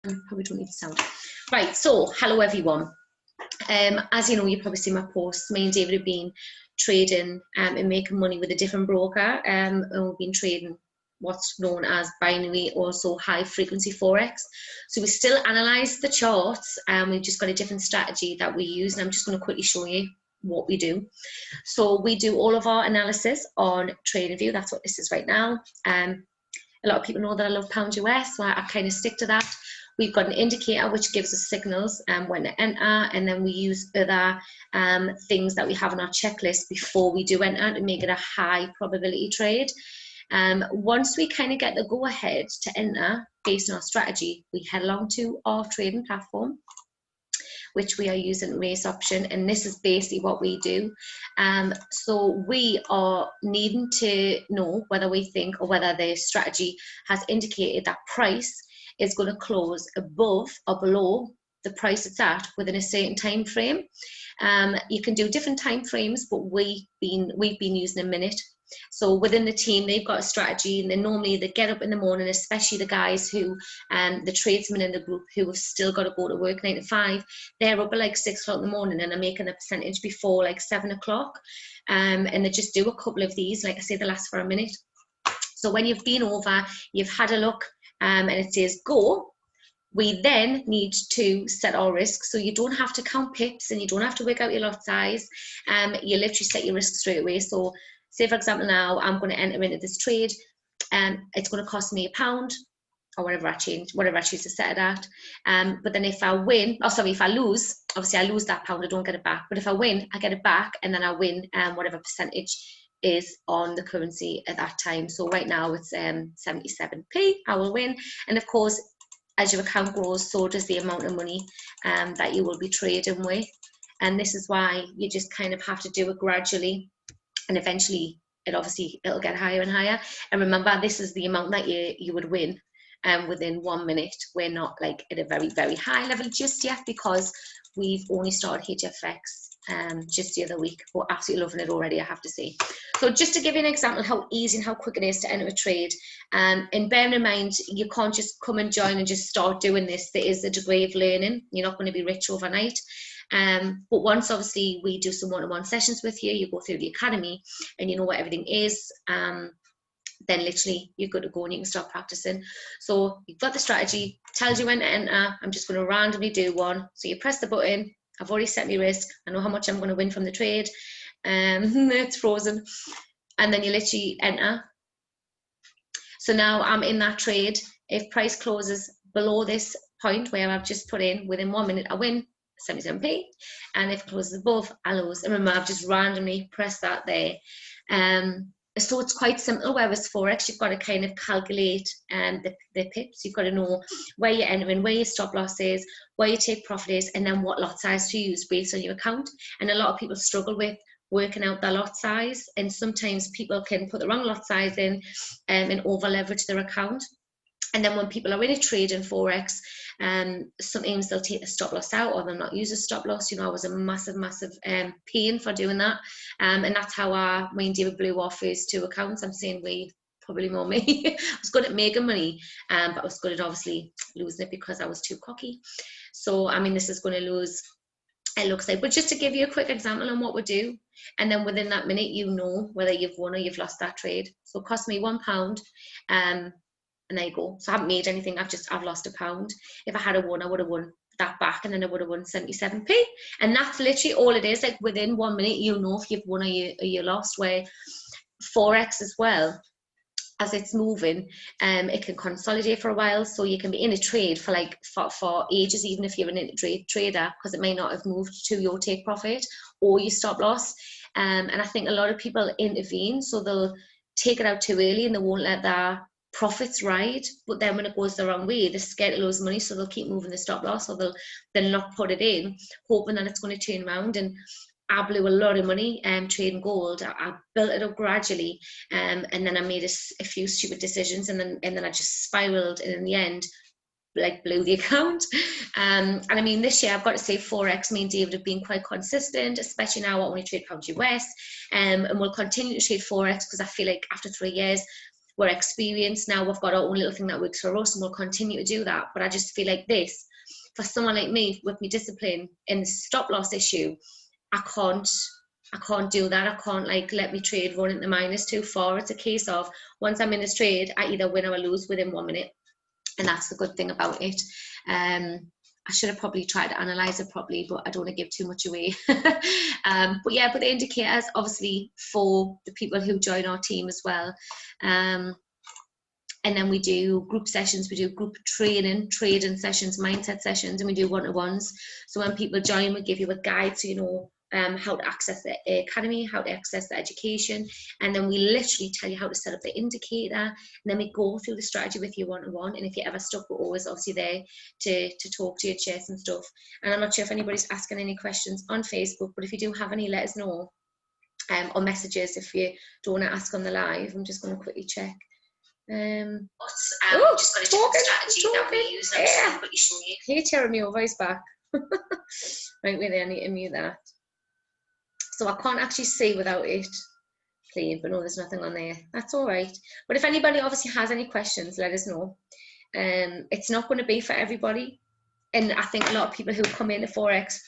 Probably don't need the sound. Right, so hello everyone. As you know, you've probably seen my posts. Me and David have been trading and making money with a different broker, and we've been trading what's known as binary, also high frequency forex. So we still analyze the charts, and we've just got a different strategy that we use, and I'm just going to quickly show you what we do. So we do all of our analysis on TradingView. That's what this is right now. A lot of people know that I love pound US, so I kind of stick to that. We've got an indicator which gives us signals when to enter, and then we use other things that we have on our checklist before we do enter to make it a high probability trade. Once we kind of get the go ahead to enter based on our strategy, we head along to our trading platform, which we are using race option, and this is basically what we do. So we are needing to know whether we think or whether the strategy has indicated that price is going to close above or below the price it's at within a certain time frame. You can do different time frames, but we've been using a minute. So within the team, they've got a strategy, and then normally they get up in the morning, especially the guys who, the tradesmen in the group who have still got to go to work 9 to 5, they're up at like 6 o'clock in the morning and are making a percentage before like 7 o'clock. And they just do a couple of these, like I say, they last for a minute. So when you've been over, you've had a look, and it says go, we then need to set our risk. So you don't have to count pips and you don't have to work out your lot size. You literally set your risk straight away. So say for example now I'm going to enter into this trade, and it's going to cost me £1 or whatever I choose to set it at. But then if I win, if I lose, obviously I lose that £1, I don't get it back. But if I win, I get it back, and then I win whatever percentage is on the currency at that time. So right now it's 77p, I will win. And of course, as your account grows, so does the amount of money that you will be trading with. And this is why you just kind of have to do it gradually, and eventually it'll get higher and higher. And remember, this is the amount that you would win within 1 minute. We're not like at a very, very high level just yet, because we've only started HFX just the other week. We're absolutely loving it already, I have to say. So just to give you an example how easy and how quick it is to enter a trade, and bearing in mind, you can't just come and join and just start doing this. There is a degree of learning. You're not going to be rich overnight. But once obviously we do some one-on-one sessions with you, you go through the academy and you know what everything is, then literally you're good to go and you can start practicing. So you've got the strategy, tells you when to enter. I'm just going to randomly do one. So you press the button. I've already set my risk. I know how much I'm going to win from the trade. It's frozen. And then you literally enter. So now I'm in that trade. If price closes below this point where I've just put in, within 1 minute I win 77p. And if it closes above, I lose. And remember, I've just randomly pressed that there. So it's quite simple. Whereas Forex, you've got to kind of calculate the pips. You've got to know where you're entering, where your stop loss is, where your take profit is, and then what lot size to use based on your account. And a lot of people struggle with working out their lot size, and sometimes people can put the wrong lot size in and over leverage their account. And then when people are in a trade in Forex, sometimes they'll take a stop loss out, or they'll not use a stop loss. You know, I was a massive pain for doing that. And that's how me and David blew our first 2 accounts. I'm saying we, probably more me. I was good at making money, but I was good at obviously losing it because I was too cocky. So, I mean, this is going to lose, it looks like. But just to give you a quick example on what we do, and then within that minute, you know whether you've won or you've lost that trade. So it cost me £1. And there you go. So I haven't made anything. I've lost £1. If I had won, I would have won that back, and then I would have won 77p. And that's literally all it is. Like within 1 minute, you know if you've won or you lost. Where Forex as well, as it's moving, it can consolidate for a while. So you can be in a trade for ages, even if you're an intraday trader, because it may not have moved to your take profit or your stop loss. And I think a lot of people intervene, so they'll take it out too early and they won't let their profits ride. But then when it goes the wrong way, they're scared to lose money, so they'll keep moving the stop loss, or they'll not put it in, hoping that it's going to turn around. And I blew a lot of money trading gold. I built it up gradually, and then I made a few stupid decisions, and then I just spiraled, and in the end, like, blew the account. And I mean, this year I've got to say, Forex, me and David have been quite consistent, especially now I only trade pound US, and we'll continue to trade Forex, because I feel like after 3 years we're experienced now, we've got our own little thing that works for us, and we'll continue to do that. But I just feel like this, for someone like me with my discipline and the stop loss issue, I can't do that. I can't like let me trade run into minus too far. It's a case of once I'm in this trade, I either win or I lose within 1 minute, and that's the good thing about it. I should have probably tried to analyze it properly, but I don't want to give too much away. But yeah, but the indicators obviously for the people who join our team as well. And then we do group sessions, we do group trading sessions, mindset sessions, and we do one-to-ones. So when people join, we give you a guide so you know how to access the academy, how to access the education, and then we literally tell you how to set up the indicator, and then we go through the strategy with you one-to-one. And if you're ever stuck, we're always obviously there to talk to you and share some stuff. And I'm not sure if anybody's asking any questions on Facebook, but if you do have any, let us know, or messages if you don't want to ask on the live. I'm just going to quickly check. Just got a different strategy that we use. I'm just going to quickly show you. Hey, Jeremy, your voice back. Right, wait there, I need to mute that. So I can't actually see without it playing, but no, there's nothing on there. That's all right. But if anybody obviously has any questions, let us know. It's not going to be for everybody. And I think a lot of people who come into Forex,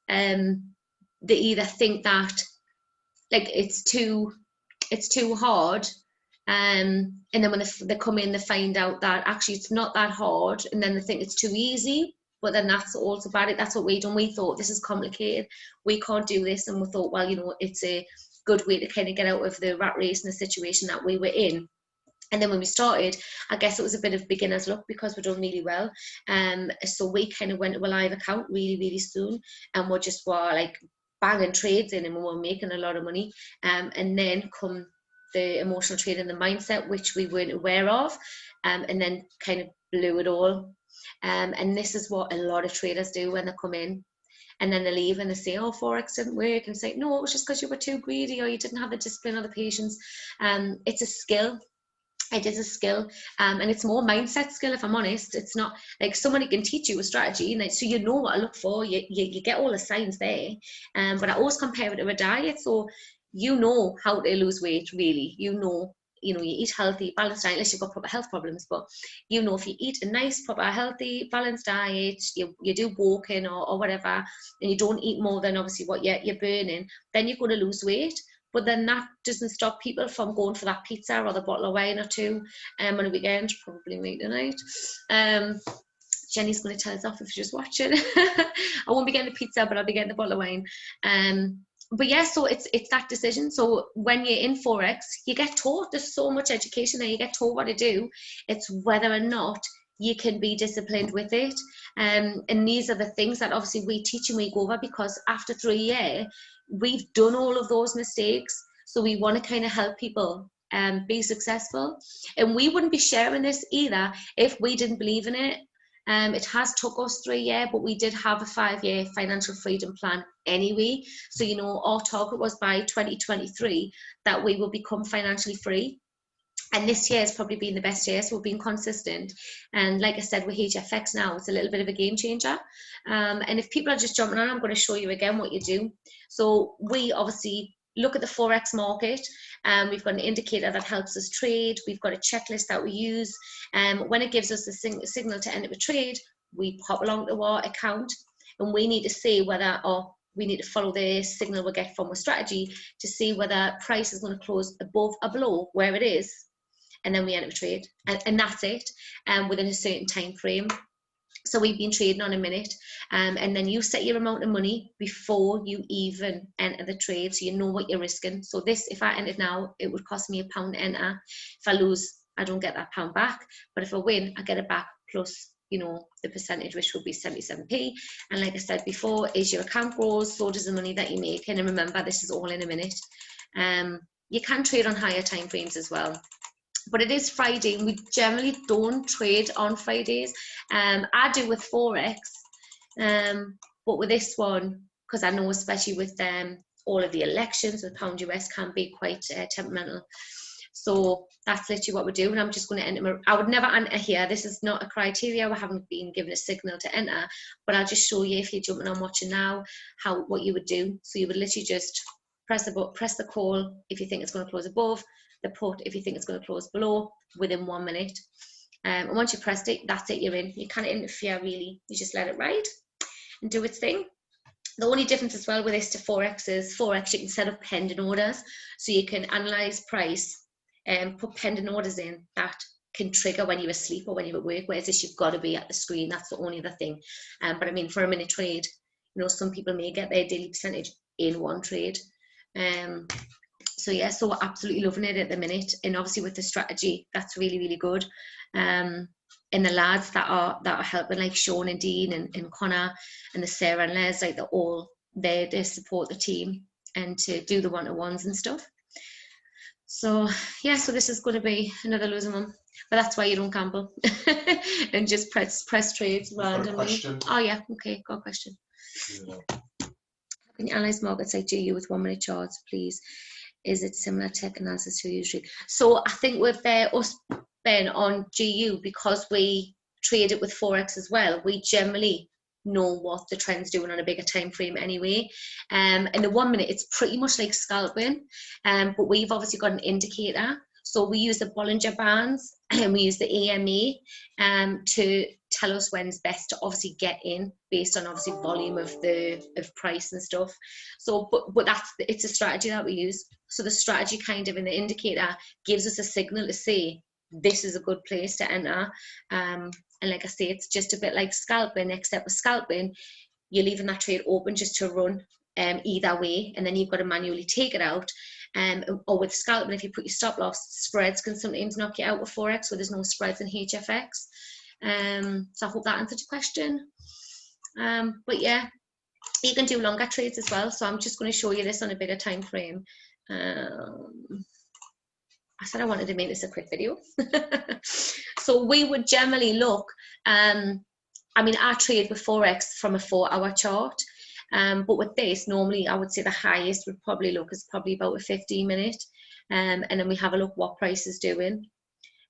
they either think that like it's too hard, and then when they come in, they find out that actually it's not that hard, and then they think it's too easy. But then that's also bad. That's what we done. We thought this is complicated, we can't do this, and we thought, well, you know, it's a good way to kind of get out of the rat race and the situation that we were in. And then when we started, I guess it was a bit of beginner's luck because we're doing really well. So we kind of went to a live account really, really soon, and we just were like banging trades in, and we were making a lot of money. And then come the emotional trade and the mindset, which we weren't aware of, and then kind of blew it all. And this is what a lot of traders do when they come in, and then they leave and they say, oh, Forex didn't work, and say, no, it was just because you were too greedy or you didn't have the discipline or the patience. It's a skill. It is a skill, and it's more mindset skill, if I'm honest. It's not like somebody can teach you a strategy, and so you know what to look for, you get all the signs there, but I always compare it to a diet. So you know how to lose weight, really. You know, you eat healthy, balanced diet, unless you've got proper health problems, but you know, if you eat a nice, proper, healthy, balanced diet, you do walking or whatever, and you don't eat more than obviously what you're burning, then you're going to lose weight. But then that doesn't stop people from going for that pizza or the bottle of wine or two on a weekend, probably me tonight. Jenny's going to tell us off if she's watching. I won't be getting the pizza, but I'll be getting the bottle of wine. But yeah, so it's that decision. So when you're in Forex, you get taught, there's so much education there, you get taught what to do. It's whether or not you can be disciplined with it. And these are the things that obviously we teach and we go over, because after 3 years, we've done all of those mistakes. So we want to kind of help people be successful. And we wouldn't be sharing this either if we didn't believe in it. It has took us 3 years, but we did have a 5-year financial freedom plan anyway. So, you know, our target was by 2023 that we will become financially free. And this year has probably been the best year, so we've been consistent. And like I said, with HFX now, it's a little bit of a game changer. And if people are just jumping on, I'm going to show you again what you do. So we obviously look at the Forex market. We've got an indicator that helps us trade. We've got a checklist that we use. When it gives us a signal to enter a trade, we pop along to our account, and we need to see whether, or we need to follow the signal we get from a strategy to see whether price is going to close above or below where it is. And then we enter a trade, and that's it, within a certain time frame. So we've been trading on a minute, and then you set your amount of money before you even enter the trade, so you know what you're risking. So this, if I entered now, it would cost me £1 to enter. If I lose, I don't get that £1 back, but if I win, I get it back plus, you know, the percentage, which will be 77p. And like I said before, as your account grows, so does the money that you make. And remember, this is all in a minute. You can trade on higher time frames as well. But it is Friday, and we generally don't trade on Fridays. I do with Forex, but with this one, because I know especially with all of the elections with pound US can be quite temperamental. So that's literally what we're doing. I'm just going to enter. I would never enter here. This is not a criteria. We haven't been given a signal to enter, but I'll just show you, if you're jumping on watching now, what you would do. So you would literally just press the call if you think it's going to close above, the put if you think it's going to close below within 1 minute. And once you pressed it, that's it, you're in. You can't interfere really, you just let it ride and do its thing. The only difference as well with this to forex is forex you can set up pending orders, so you can analyze price and put pending orders in that can trigger when you're asleep or when you're at work, whereas this you've got to be at the screen. That's the only other thing. But I mean, for a minute trade, you know, some people may get their daily percentage in one trade. So yeah, so we're absolutely loving it at the minute, and obviously with the strategy, that's really, really good. And the lads that are helping, like Sean and Dean and Connor and the Sarah and Les, like they're all there to support the team and to do the one-to-ones and stuff. So yeah, so this is going to be another losing one, but that's why you don't gamble and just press trades randomly. Oh yeah, okay, got a question. Yeah. Can you analyze markets like GU with 1 minute charts, please? Is it similar tech analysis to usually? So I think with us Ben on GU, because we trade it with forex as well, we generally know what the trend's doing on a bigger time frame anyway. In the 1 minute, it's pretty much like scalping, but we've obviously got an indicator. So we use the Bollinger Bands and we use the EMA to tell us when's best to obviously get in based on obviously volume of price and stuff. So, but it's a strategy that we use. So the strategy kind of in the indicator gives us a signal to say this is a good place to enter. And like I say, it's just a bit like scalping, except with scalping, you're leaving that trade open just to run either way, and then you've got to manually take it out. Or with scalping, if you put your stop loss, spreads can sometimes knock you out with forex, where there's no spreads in HFX. So I hope that answered your question. But yeah, you can do longer trades as well. So I'm just going to show you this on a bigger time frame. I said I wanted to make this a quick video. So we would generally look, I mean, I trade with forex from a 4-hour chart. But with this, normally I would say the highest would probably look is probably about a 15-minute, and then we have a look what price is doing,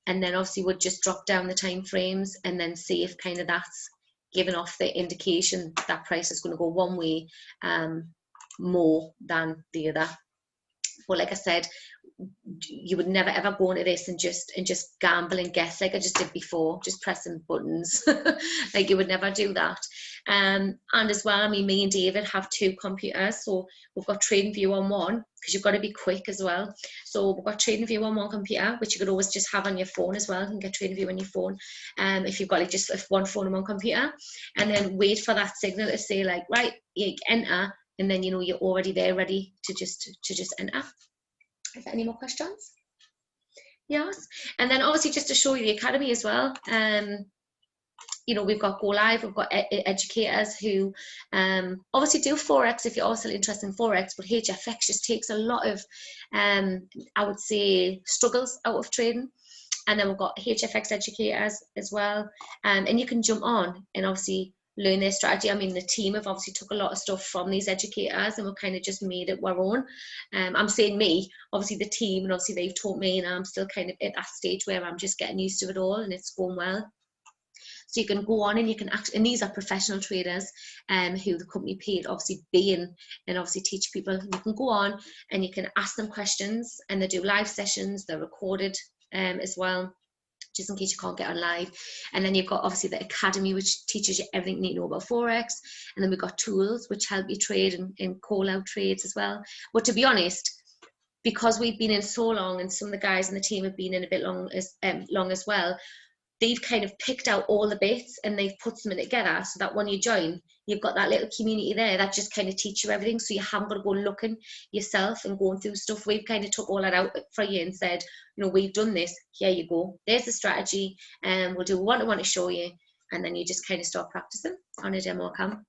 and then obviously we'll just drop down the time frames and then see if kind of that's giving off the indication that price is going to go one way more than the other. But like I said, you would never ever go into this and just gamble and guess like I just did before, just pressing buttons. Like you would never do that. And as well, I mean, me and David have 2 computers, so we've got TradingView on one, because you've got to be quick as well. So we've got TradingView on one computer, which you could always just have on your phone as well. You can get TradingView on your phone, if you've got like just one phone and one computer, and then wait for that signal to say like, right, you enter, and then you know you're already there, ready to just enter. Is there any more questions? Yes. And then obviously just to show you the academy as well, you know, we've got Go Live, we've got educators who obviously do forex if you're also interested in forex, but HFX just takes a lot of I would say struggles out of trading. And then we've got HFX educators as well, and you can jump on and obviously learn their strategy. I mean, the team have obviously took a lot of stuff from these educators and we've kind of just made it our own. I'm saying me, obviously the team, and obviously they've taught me, and I'm still kind of at that stage where I'm just getting used to it all and it's going well. So you can go on and you can and these are professional traders who the company paid obviously be in and obviously teach people. You can go on and you can ask them questions, and they do live sessions, they're recorded as well, just in case you can't get on live. And then you've got obviously the academy, which teaches you everything you need to know about forex, and then we've got tools which help you trade and call out trades as well. But to be honest, because we've been in so long, and some of the guys in the team have been in a bit long as well, they've kind of picked out all the bits and they've put them together so that when you join, you've got that little community there that just kind of teach you everything, so you haven't got to go looking yourself and going through stuff. We've kind of took all that out for you and said, you know, we've done this, here you go, there's the strategy, and we'll do one-to-one to show you, and then you just kind of start practicing on a demo account.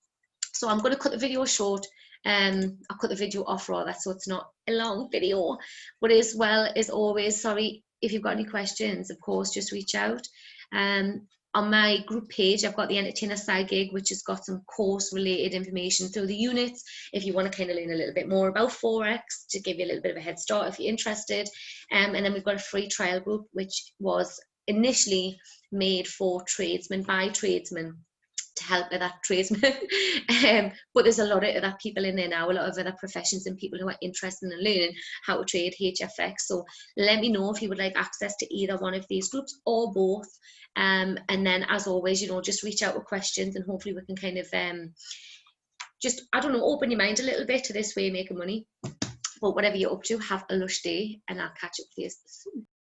So I'm going to cut the video short. I'll cut the video off rather, so it's not a long video. But as well as always, sorry, if you've got any questions, of course, just reach out. On my group page, I've got the Entertainer Side Gig, which has got some course related information through the units if you want to kind of learn a little bit more about forex, to give you a little bit of a head start if you're interested. And then we've got a free trial group, which was initially made for tradesmen by tradesmen, to help other tradesmen. But there's a lot of other people in there now, a lot of other professions and people who are interested in learning how to trade HFX. So let me know if you would like access to either one of these groups or both. And then, as always, you know, just reach out with questions, and hopefully we can kind of just, I don't know, open your mind a little bit to this way of making money. But whatever you're up to, have a lush day, and I'll catch up with you soon.